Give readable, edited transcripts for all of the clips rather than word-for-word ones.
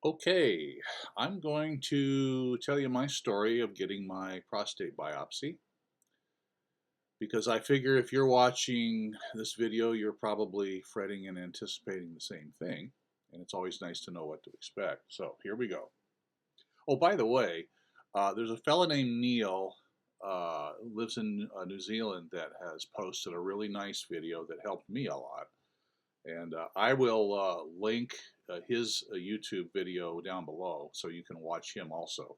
Okay, I'm going to tell you my story of getting my prostate biopsy because I figure if you're watching this video, you're probably fretting and anticipating the same thing, and it's always nice to know what to expect. So here we go. Oh, by the way, there's a fella named Neil, lives in New Zealand, that has posted a really nice video that helped me a lot. And I will link his YouTube video down below so you can watch him also.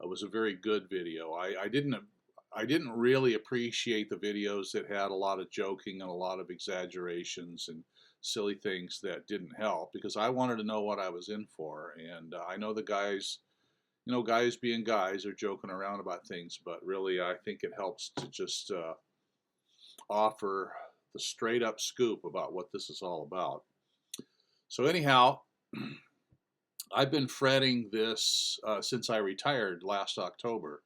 It was a very good video. I didn't really appreciate the videos that had a lot of joking and a lot of exaggerations and silly things that didn't help because I wanted to know what I was in for. And I know the guys, guys being guys are joking around about things, but really I think it helps to just offer the straight up scoop about what this is all about. So anyhow, I've been fretting this since I retired last October,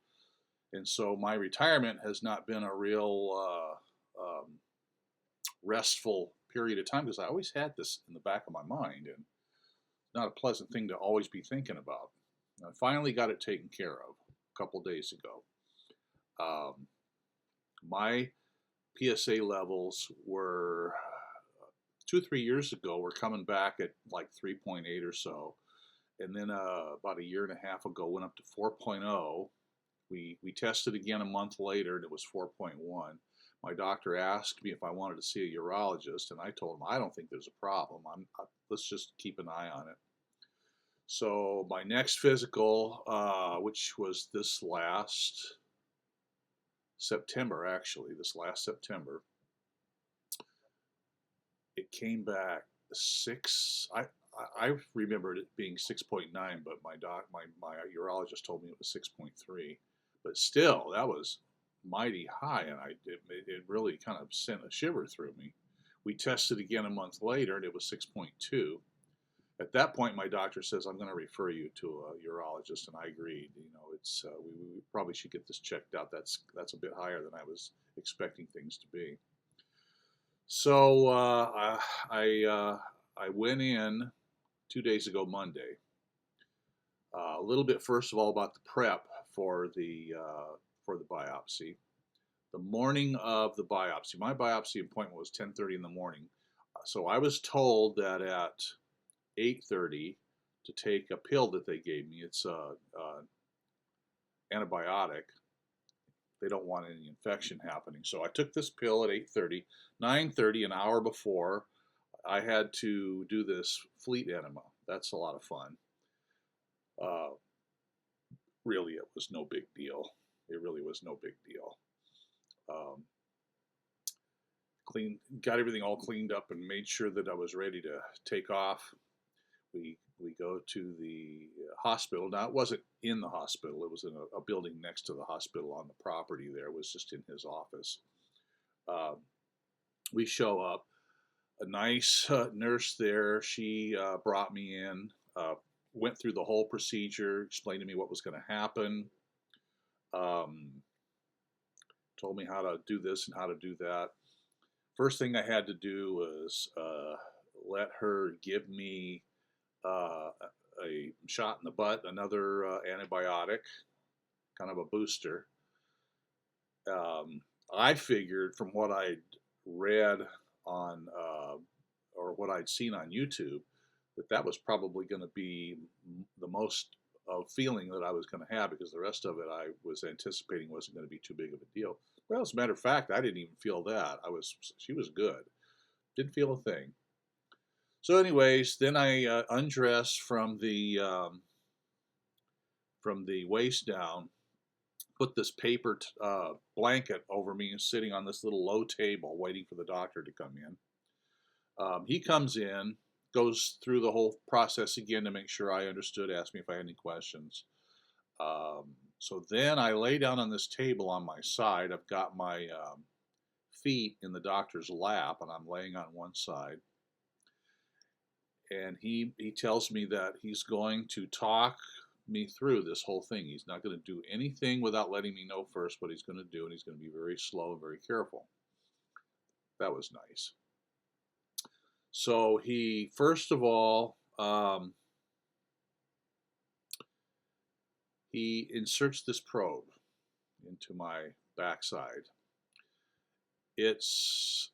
and so my retirement has not been a real restful period of time because I always had this in the back of my mind, and not a pleasant thing to always be thinking about. I finally got it taken care of a couple days ago. Um, my PSA levels were 2 or 3 years ago were coming back at like 3.8 or so, and then about a year and a half ago went up to 4.0. We tested again a month later and it was 4.1. My doctor asked me if I wanted to see a urologist, and I told him I don't think there's a problem. Let's just keep an eye on it. So my next physical, which was this last September, actually, this last September, it came back six. I remembered it being 6.9, but my urologist told me it was 6.3. But still, that was mighty high, and it really kind of sent a shiver through me. We tested again a month later, and it was 6.2. At that point, my doctor says I'm going to refer you to a urologist, and I agreed. It's we probably should get this checked out. That's a bit higher than I was expecting things to be. So I went in 2 days ago, Monday. A little bit first of all about the prep for the biopsy. The morning of the biopsy, my biopsy appointment was 10:30 in the morning. So I was told that at 8:30 to take a pill that they gave me. It's a antibiotic. They don't want any infection happening. So I took this pill at 8:30. 9:30, an hour before, I had to do this fleet enema. That's a lot of fun. Uh, really, it was no big deal. It really was no big deal. Um, got everything all cleaned up and made sure that I was ready to take off. We go to the hospital. Now, it wasn't in the hospital. It was in a building next to the hospital on the property there. It was just in his office. Um, we show up. A nice nurse there. She brought me in, went through the whole procedure, explained to me what was going to happen, um, told me how to do this and how to do that. First thing I had to do was let her give me a shot in the butt, another antibiotic, kind of a booster. Um, I figured from what I'd read on or what I'd seen on YouTube that was probably going to be the most of feeling that I was going to have because the rest of it I was anticipating wasn't going to be too big of a deal. Well, as a matter of fact, I didn't even feel that. She was good. Didn't feel a thing. So, anyways, then I undressed from the waist down, put this paper blanket over me, and sitting on this little low table, waiting for the doctor to come in. He comes in, goes through the whole process again to make sure I understood, asked me if I had any questions. So then I lay down on this table on my side. I've got my feet in the doctor's lap, and I'm laying on one side. And he tells me that he's going to talk me through this whole thing. He's not going to do anything without letting me know first what he's going to do, and he's going to be very slow and very careful. That was nice. So he, first of all, he inserts this probe into my backside. It's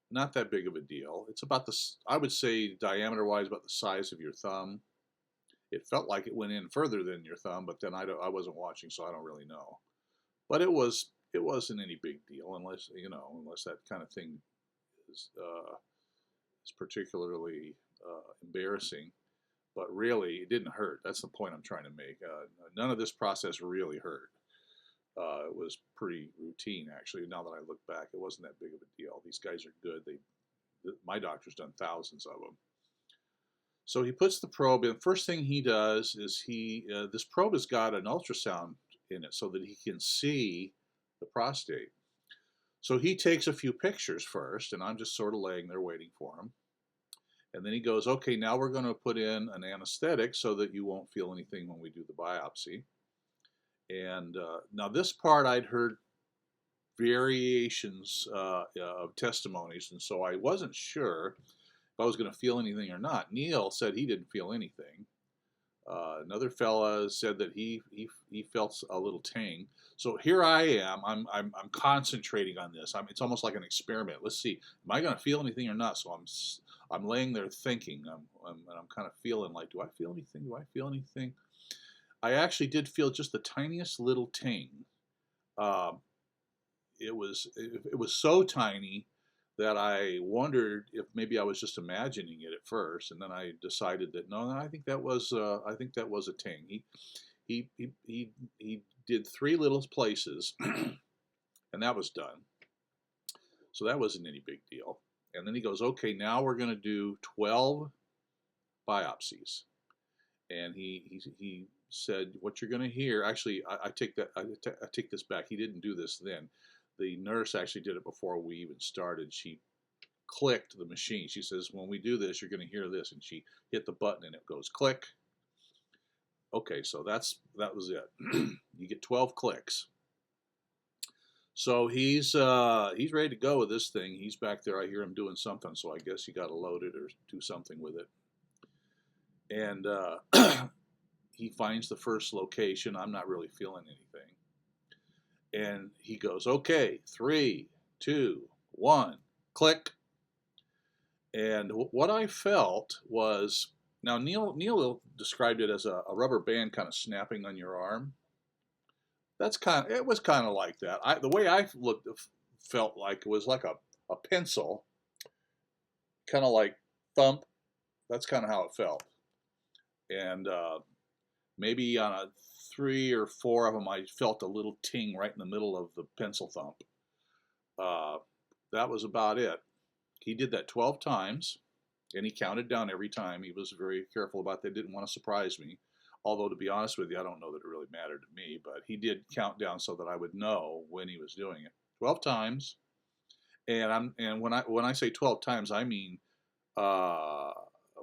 not that big of a deal. It's about I would say diameter-wise, about the size of your thumb. It felt like it went in further than your thumb, but then I wasn't watching, so I don't really know. But it wasn't any big deal unless unless that kind of thing is particularly embarrassing. But really, it didn't hurt. That's the point I'm trying to make. None of this process really hurt. It was pretty routine, actually. Now that I look back, it wasn't that big of a deal. These guys are good. My doctor's done thousands of them. So he puts the probe in. First thing he does is this probe has got an ultrasound in it so that he can see the prostate. So he takes a few pictures first, and I'm just sort of laying there waiting for him. And then he goes, okay, now we're going to put in an anesthetic so that you won't feel anything when we do the biopsy. And now this part I'd heard variations of testimonies, and so I wasn't sure if I was going to feel anything or not. Neil said he didn't feel anything. Another fella said that he felt a little ting. So here I am. I'm concentrating on this. It's almost like an experiment. Let's see, am I going to feel anything or not? So I'm laying there thinking. I'm kind of feeling like, do I feel anything? Do I feel anything? I actually did feel just the tiniest little ting. It was so tiny that I wondered if maybe I was just imagining it at first, and then I decided that no, I think that was a ting. He did 3 little places, and that was done. So that wasn't any big deal. And then he goes, okay, now we're going to do 12 biopsies, and he said, what you're going to hear. Actually, I take this back. He didn't do this then. The nurse actually did it before we even started. She clicked the machine. She says, when we do this, you're going to hear this. And she hit the button and it goes click. Okay, so that was it. You get 12 clicks. So he's ready to go with this thing. He's back there. I hear him doing something, so I guess he got to load it or do something with it. And he finds the first location. I'm not really feeling anything. And he goes, okay, 3, 2, 1, click. And what I felt was, now Neil described it as a rubber band kind of snapping on your arm. It was kind of like that. The way I felt like it was like a pencil, kind of like thump. That's kind of how it felt. And maybe on a 3 or 4 of them, I felt a little ting right in the middle of the pencil thump. That was about it. He did that 12 times, and he counted down every time. He was very careful about that. Didn't want to surprise me. Although, to be honest with you, I don't know that it really mattered to me, but he did count down so that I would know when he was doing it. 12 times. And when I say 12 times, I mean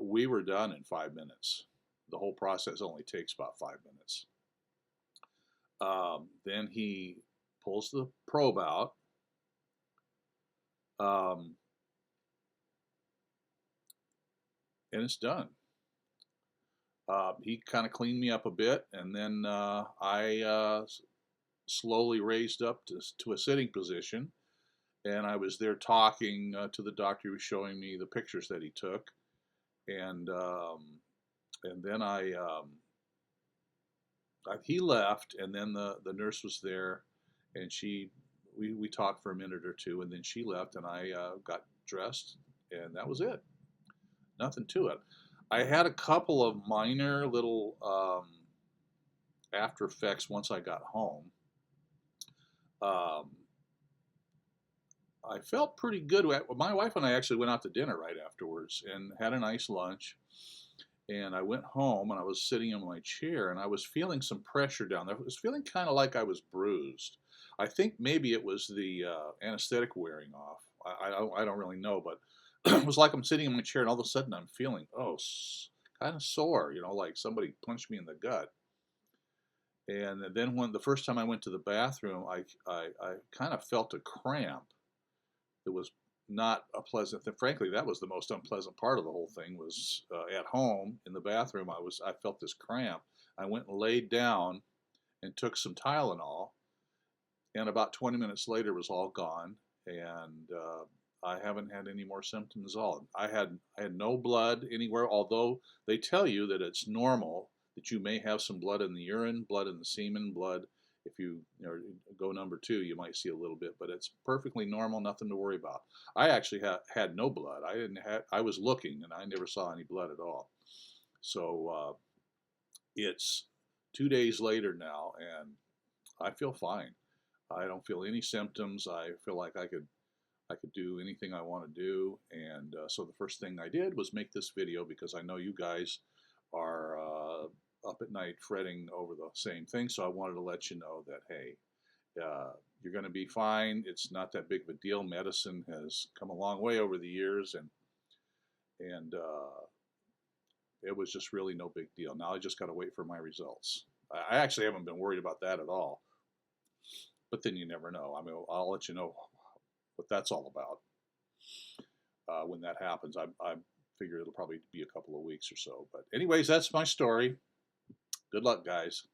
we were done in 5 minutes. The whole process only takes about 5 minutes. Then he pulls the probe out. And it's done. He kind of cleaned me up a bit, and then I slowly raised up to a sitting position, and I was there talking to the doctor who was showing me the pictures that he took, and then he left, and then the nurse was there, and we talked for a minute or two, and then she left, and I got dressed, and that was it. Nothing to it. I had a couple of minor little after effects once I got home. I felt pretty good. My wife and I actually went out to dinner right afterwards and had a nice lunch. And I went home and I was sitting in my chair and I was feeling some pressure down there. I was feeling kind of like I was bruised. I think maybe it was the anesthetic wearing off. I don't really know, but it was like I'm sitting in my chair and all of a sudden I'm feeling, kind of sore, like somebody punched me in the gut. And then when the first time I went to the bathroom, I kind of felt a cramp. It was not a pleasant thing. Frankly, that was the most unpleasant part of the whole thing. Was at home in the bathroom. I felt this cramp. I went and laid down, and took some Tylenol, and about 20 minutes later it was all gone, and I haven't had any more symptoms at all. I had no blood anywhere, although they tell you that it's normal that you may have some blood in the urine, blood in the semen, blood. If you go number two, you might see a little bit, but it's perfectly normal, nothing to worry about. I actually had no blood. I was looking and I never saw any blood at all. So it's 2 days later now, and I feel fine. I don't feel any symptoms. I feel like I could do anything I want to do. And so the first thing I did was make this video because I know you guys are up at night fretting over the same thing. So I wanted to let you know that, hey, you're going to be fine. It's not that big of a deal. Medicine has come a long way over the years, and it was just really no big deal. Now I just got to wait for my results. I actually haven't been worried about that at all. But then you never know. I mean, I'll let you know what that's all about when that happens. I figure it'll probably be a couple of weeks or so. But anyways, that's my story. Good luck, guys.